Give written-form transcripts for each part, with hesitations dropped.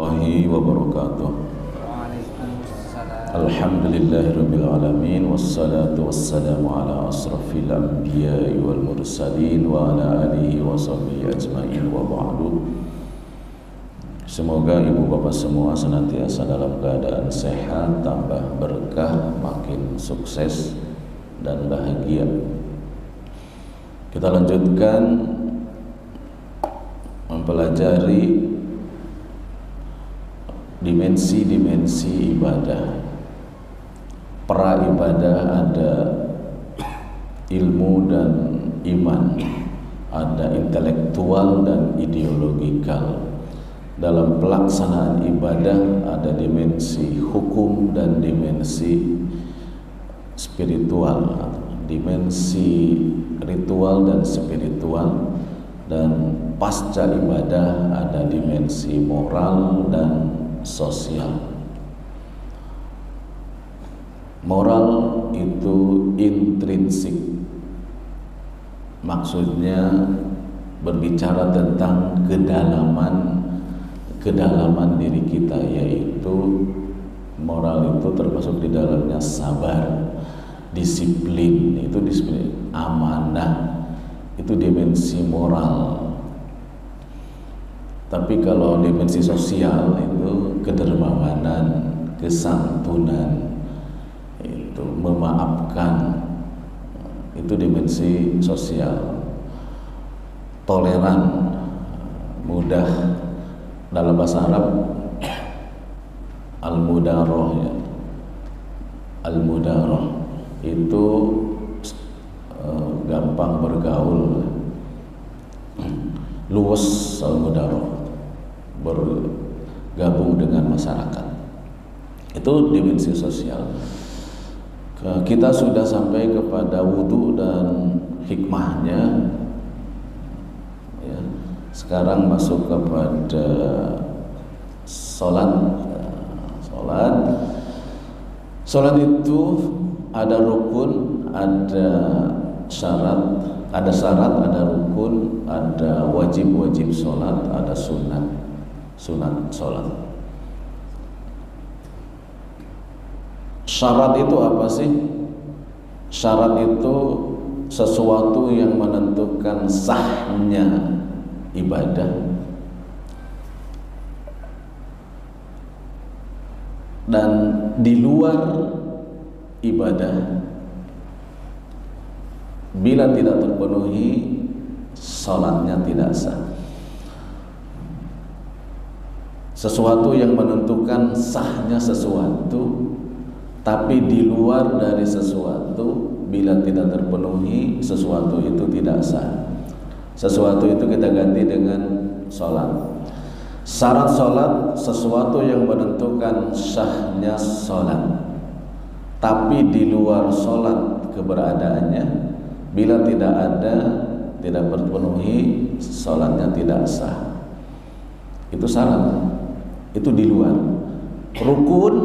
Warahmatullahi wabarakatuh. Alhamdulillahirabbil alamin wassalatu wassalamu ala asrafil anbiya'i wal mursalin wa ala alihi wa sahbihi ajmain wa ba'du. Semoga ibu bapak semua senantiasa dalam keadaan sehat, tambah berkah, makin sukses dan bahagia. Kita lanjutkan mempelajari dimensi-dimensi ibadah. Pra ibadah ada ilmu dan iman, ada intelektual dan ideologikal. Dalam pelaksanaan ibadah ada dimensi hukum dan dimensi spiritual, dimensi ritual dan spiritual, dan pasca ibadah ada dimensi moral dan sosial. Moral itu intrinsik, maksudnya berbicara tentang kedalaman diri kita, yaitu moral itu termasuk di dalamnya sabar, disiplin, itu disiplin, amanah, itu dimensi moral. Tapi kalau dimensi sosial itu kedermawanan, kesantunan, itu memaafkan, itu dimensi sosial. Toleran, mudah, dalam bahasa Arab al-mudaroh, ya. Al-mudaroh itu gampang bergaul, luwes, al-mudaroh, bergabung dengan masyarakat. Itu dimensi sosial. Kita sudah sampai kepada wudhu dan hikmahnya, ya. Sekarang masuk kepada sholat. Sholat itu ada rukun, ada syarat, ada rukun, ada wajib sholat, ada sunat sholat. Syarat itu apa sih? Syarat itu sesuatu yang menentukan sahnya ibadah dan di luar ibadah, bila tidak terpenuhi, salatnya tidak sah. Sesuatu yang menentukan sahnya sesuatu, tapi di luar dari sesuatu, bila tidak terpenuhi, sesuatu itu tidak sah. Sesuatu itu kita ganti dengan salat. Syarat salat sesuatu yang menentukan sahnya salat, tapi di luar salat keberadaannya, bila tidak ada, tidak terpenuhi, salatnya tidak sah. Itu syarat, itu di luar. Rukun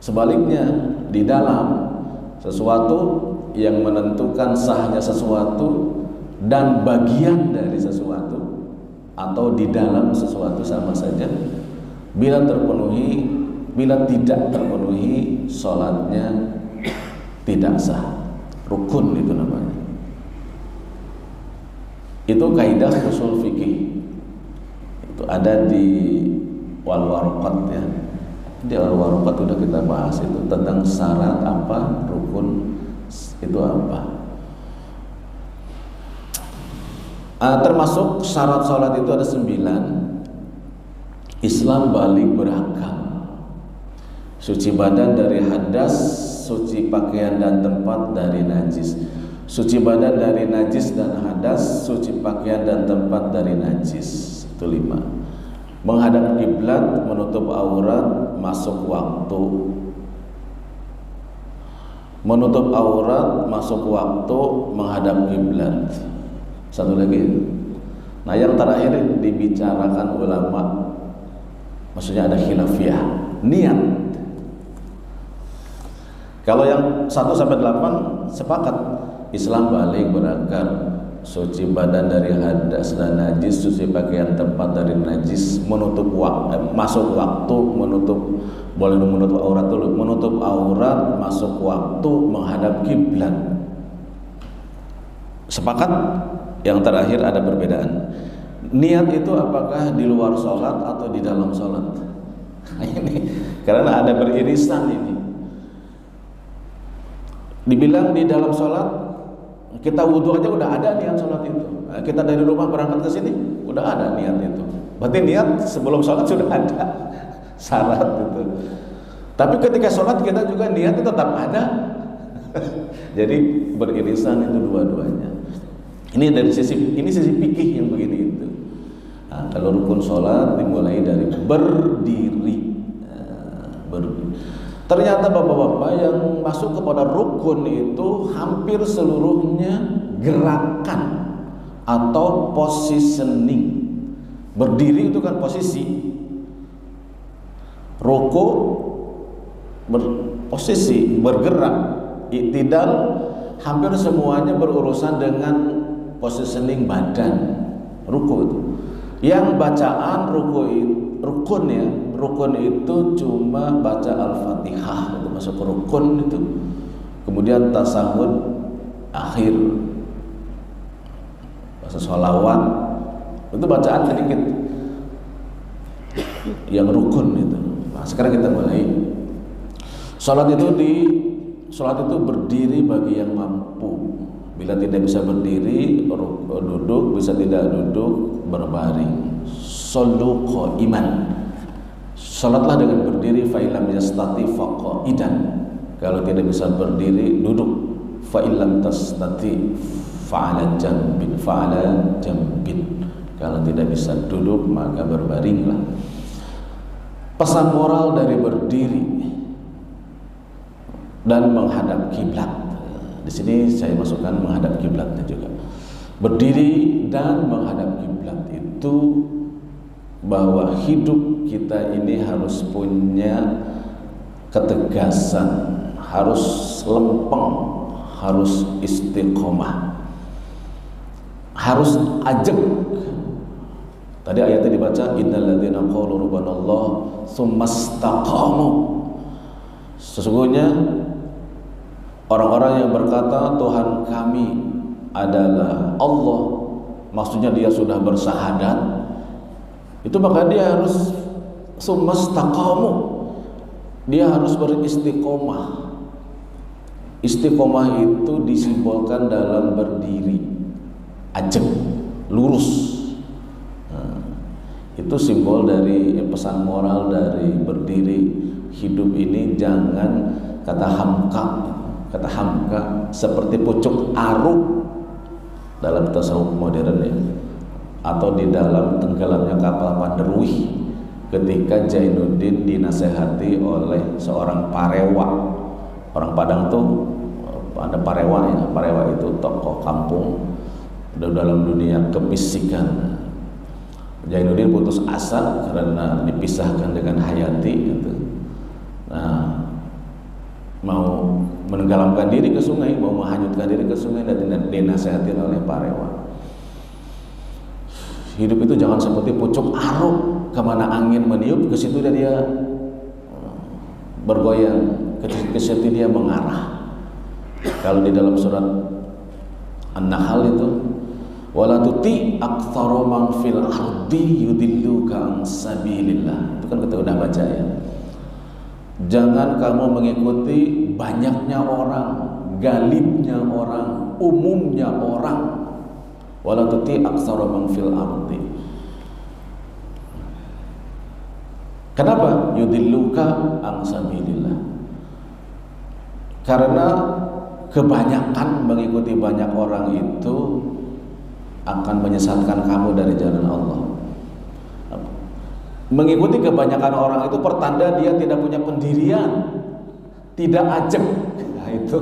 sebaliknya, di dalam sesuatu yang menentukan sahnya sesuatu dan bagian dari sesuatu, atau di dalam sesuatu sama saja. Bila terpenuhi, bila tidak terpenuhi, sholatnya tidak sah. Rukun itu namanya. Itu kaidah usul fikih. Itu ada di Wal-Warqat, ya. Di Al-Warqat sudah kita bahas itu tentang syarat apa, rukun itu apa. Termasuk syarat sholat itu ada 9. Islam balik berakal, suci badan dari hadas, suci pakaian dan tempat dari najis. Suci badan dari najis dan hadas, suci pakaian dan tempat dari najis. Itu 5. Menghadap kiblat, menutup aurat, masuk waktu. Menutup aurat, masuk waktu, menghadap kiblat. Satu lagi. Nah, yang terakhir dibicarakan ulama, maksudnya ada khilafiyah, niat. Kalau yang 1 sampai 8 sepakat, Islam balik berakal, suci badan dari hadas dan najis, suci pakaian tempat dari najis, menutup masuk waktu, boleh menutup aurat dulu, menutup aurat, masuk waktu, menghadap kiblat. Sepakat? Yang terakhir ada perbedaan. Niat itu apakah di luar sholat atau di dalam sholat? Ini karena ada beririsan ini. Dibilang di dalam sholat, kita wudhu aja udah ada niat sholat itu. Kita dari rumah berangkat ke sini udah ada niat itu. Berarti niat sebelum sholat sudah ada syarat itu. Tapi ketika sholat kita juga niatnya tetap ada. Jadi beririsan itu dua-duanya. Ini dari sisi fikih yang begini itu. Nah, kalau rukun sholat dimulai dari berdiri. Ternyata bapak-bapak yang masuk kepada rukun itu hampir seluruhnya gerakan atau positioning. Berdiri itu kan posisi. Ruku posisi, bergerak. Iktidal hampir semuanya berurusan dengan positioning badan. Ruku itu. Yang bacaan rukun itu cuma baca Al-Fatihah, itu masuk ke rukun itu. Kemudian tasahud akhir, baca sholawat, itu bacaan sedikit. Yang rukun itu. Nah, sekarang kita mulai. Sholat itu berdiri bagi yang mampu. Bila tidak bisa berdiri, duduk, bisa tidak duduk, berbaring. Shollu qa'iman. Salatlah dengan berdiri. Fa illam yastati faqa'idan. Kalau tidak bisa berdiri, duduk. Fa illam tastati fa'ala jambin. Kalau tidak bisa duduk, maka berbaringlah. Pesan moral dari berdiri dan menghadap kiblat. Di sini saya masukkan menghadap kiblatnya juga. Berdiri dan menghadap kiblat itu bahwa hidup kita ini harus punya ketegasan, harus lempeng, harus istiqomah, harus ajak. Tadi ayatnya dibaca, innal ladzina qalu rabbunallah tsumastaqamu. Sesungguhnya orang-orang yang berkata Tuhan kami adalah Allah, maksudnya dia sudah bersahadat, itu maka dia harus tsumastaqamu, dia harus beristiqomah. Istiqomah itu disimbolkan dalam berdiri, ajak, lurus. Itu simbol dari pesan moral dari berdiri. Hidup ini jangan kata hamka seperti pucuk aruk dalam tasawuf modern ya, atau di dalam tenggelamnya kapal Panderwih ketika Jainuddin dinasehati oleh seorang parewa. Orang Padang tuh ada parewa ya. Parewa itu tokoh kampung dalam dunia kepisikan. Jainuddin putus asa karena dipisahkan dengan Hayati gitu. Nah, mau menenggelamkan diri ke sungai, mau menghanyutkan diri ke sungai, dan dinasihati oleh parewa. Hidup itu jangan seperti pucuk aruk, kemana angin meniup ke situ dia bergoyang, ke situ dia mengarah. Kalau di dalam surat An-Nahl itu, wala tuti aktsara man fil ardi yudilluka an sabilillah. Itu kan kita udah baca ya. Jangan kamu mengikuti banyaknya orang, galibnya orang, umumnya orang. Wala tuti aktsara man fil ardi. Kenapa? Yudilluka an sabilillah. Karena kebanyakan mengikuti banyak orang itu akan menyesatkan kamu dari jalan Allah. Mengikuti kebanyakan orang itu pertanda dia tidak punya pendirian, tidak ajak. Nah, itu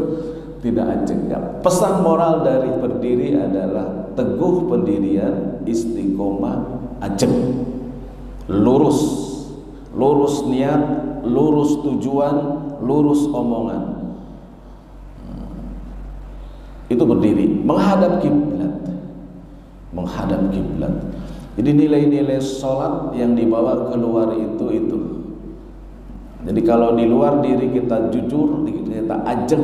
tidak ajak. Ya. Pesan moral dari berdiri adalah teguh pendirian, istiqomah, ajak, lurus, lurus niat, lurus tujuan, lurus omongan. Itu berdiri, menghadap kiblat. menghadap kiblat. Jadi nilai-nilai sholat yang dibawa keluar itu. Jadi kalau di luar diri kita jujur, kita ajak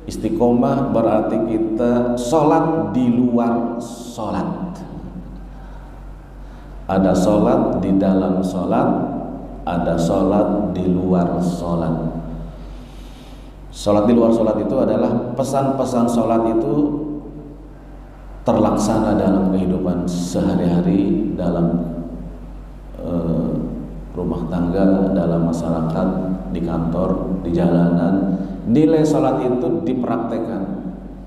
istiqomah, berarti kita sholat di luar sholat. Ada sholat di dalam sholat, ada sholat di luar sholat. Sholat di luar sholat itu adalah pesan-pesan sholat itu terlaksana dalam kehidupan sehari-hari, dalam rumah tangga, dalam masyarakat, di kantor, di jalanan. Nilai sholat itu dipraktekkan.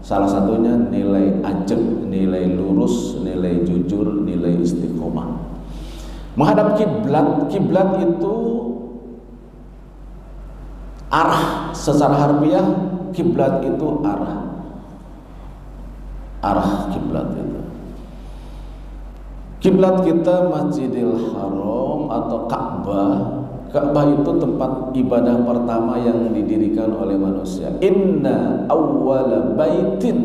Salah satunya nilai ajak, nilai lurus, nilai jujur, nilai istiqomah. Menghadap kiblat, kiblat itu arah. Secara harfiah kiblat itu arah kiblat itu. Kiblat kita Masjidil Haram atau Ka'bah. Ka'bah itu tempat ibadah pertama yang didirikan oleh manusia. Inna awwala baitin,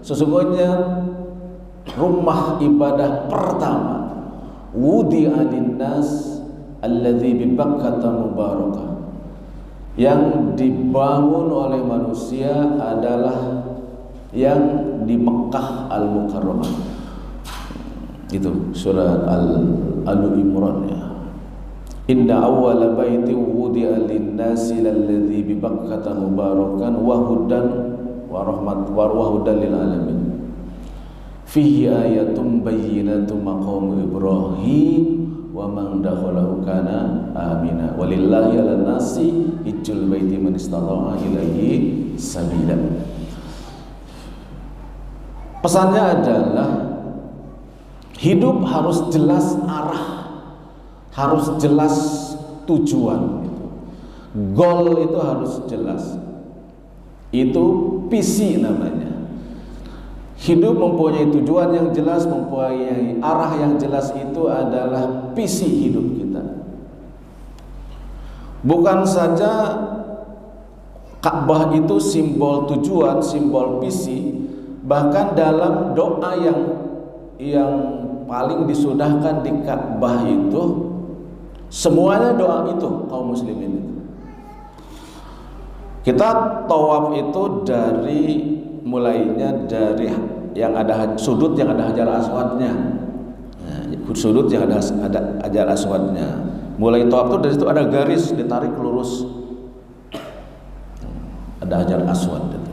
sesungguhnya rumah ibadah pertama, wudi'a linnas alladzi bi Bakkah mubarakah, yang dibangun oleh manusia adalah yang di Mekah Al-Mukarramah. Itu surah Al-Imran ya. Inna awwala baiti wudi'a lin-nasi alladzi bi Bakkah mubarakan wa hudan wa rahmat wa hudan lil alamin. Fihi ayatun bayyinatun maqamu Ibrahim wa man dakhalahu kana amina walillahi 'alan nasi hajjul baiti man istata'a ilaihi sabila. Pesannya adalah hidup harus jelas arah, harus jelas tujuan. Goal itu harus jelas. Itu visi namanya. Hidup mempunyai tujuan yang jelas, mempunyai arah yang jelas, itu adalah visi hidup kita. Bukan saja Ka'bah itu simbol tujuan, simbol visi. Bahkan dalam doa yang paling disudahkan di Ka'bah itu, semuanya doa itu kaum muslimin itu. Kita tawaf itu mulainya dari yang ada sudut yang ada Hajar Aswadnya. Nah, sudut yang ada Hajar Aswadnya. Mulai tawaf itu dari situ ada garis ditarik lurus. Ada Hajar Aswad itu.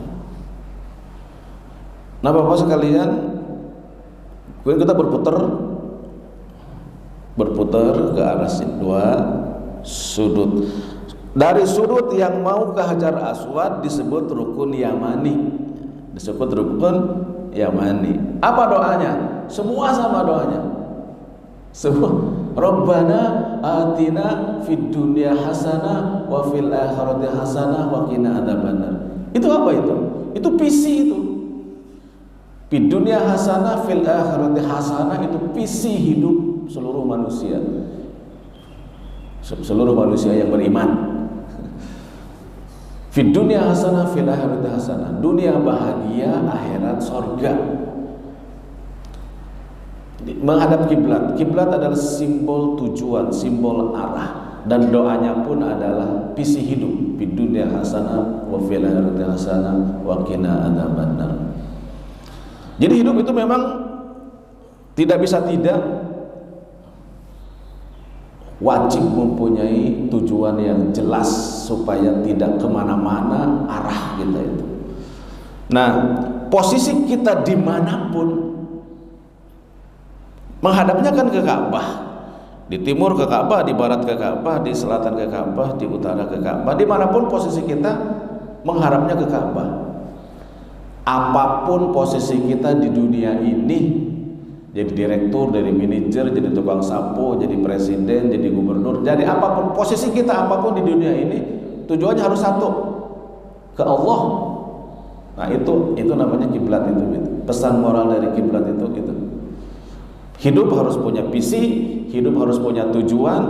Nah, Bapak sekalian, kita berputar ke arah dua sudut. Dari sudut yang mau ke Hajar Aswad disebut rukun Yamani. Disebut rukun Yamani. Apa doanya? Semua sama doanya. Semua. Rabbana atina fid dunya hasanah wa fil akhirati hasanah wa qina adzabannar. Itu apa itu? Itu visi itu. Fid dunya hasanah fil akhirati hasanah, itu visi hidup seluruh manusia. Seluruh manusia yang beriman. Fid dunya hasanah fil akhirati hasanah. Dunia bahagia, akhirat sorga. Menghadap kiblat. Kiblat adalah simbol tujuan, simbol arah, dan doanya pun adalah visi hidup. Fid dunya hasanah wa fil akhirati hasanah wa qina adzabannar. Jadi hidup itu memang tidak bisa tidak, wajib mempunyai tujuan yang jelas supaya tidak kemana-mana arah kita itu. Nah, posisi kita dimanapun, menghadapnya kan ke Ka'bah. Di timur ke Ka'bah, di barat ke Ka'bah, di selatan ke Ka'bah, di utara ke Ka'bah. Dimanapun posisi kita, menghadapnya ke Ka'bah. Apapun posisi kita di dunia ini, jadi direktur, jadi manajer, jadi tukang sapu, jadi presiden, jadi gubernur, jadi apapun posisi kita, apapun di dunia ini, tujuannya harus satu, ke Allah. Nah, itu namanya kiblat itu. Pesan moral dari kiblat itu gitu. Hidup harus punya visi, hidup harus punya tujuan,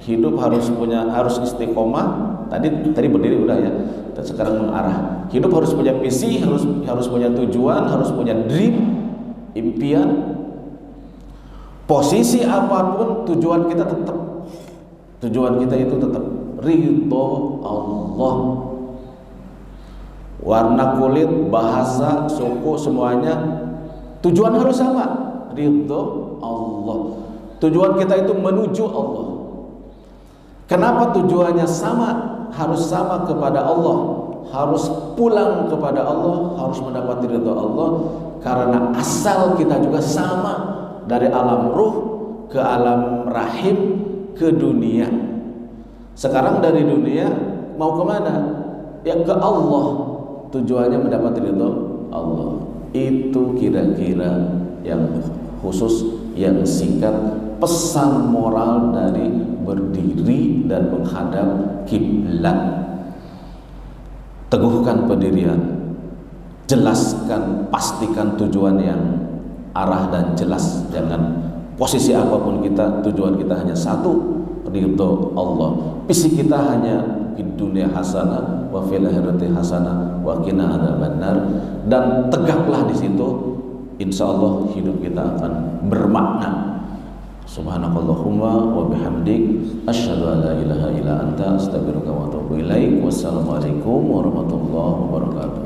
hidup harus istiqomah. Tadi berdiri udah ya. Sekarang mengarah. Hidup harus punya visi, harus punya tujuan, harus punya dream, impian, posisi apapun, tujuan kita itu tetap ridho Allah. Warna kulit, bahasa, suku, semuanya tujuan harus sama, ridho Allah. Tujuan kita itu menuju Allah. Kenapa tujuannya sama? Harus sama kepada Allah, harus pulang kepada Allah, harus mendapati ridho Allah. Karena asal kita juga sama, dari alam ruh ke alam rahim ke dunia. Sekarang dari dunia mau kemana? Ya ke Allah. Tujuannya mendapat ridho Allah. Itu kira-kira yang khusus, yang singkat, pesan moral dari berdiri dan menghadap kiblat. Teguhkan pendirian, jelaskan, pastikan tujuan yang arah dan jelas. Jangan posisi apapun kita, tujuan kita hanya satu, ridho Allah. Visi kita hanya di dunia hasanah wa fil akhirati hasanah wa qina adzabannar, dan tegaklah di situ, insyaallah hidup kita akan bermakna. Subhanakallahumma wa bihamdik asyhadu an la ilaha illa anta astaghfiruka wa atubu ilaik. Wassalamualaikum warahmatullahi wabarakatuh.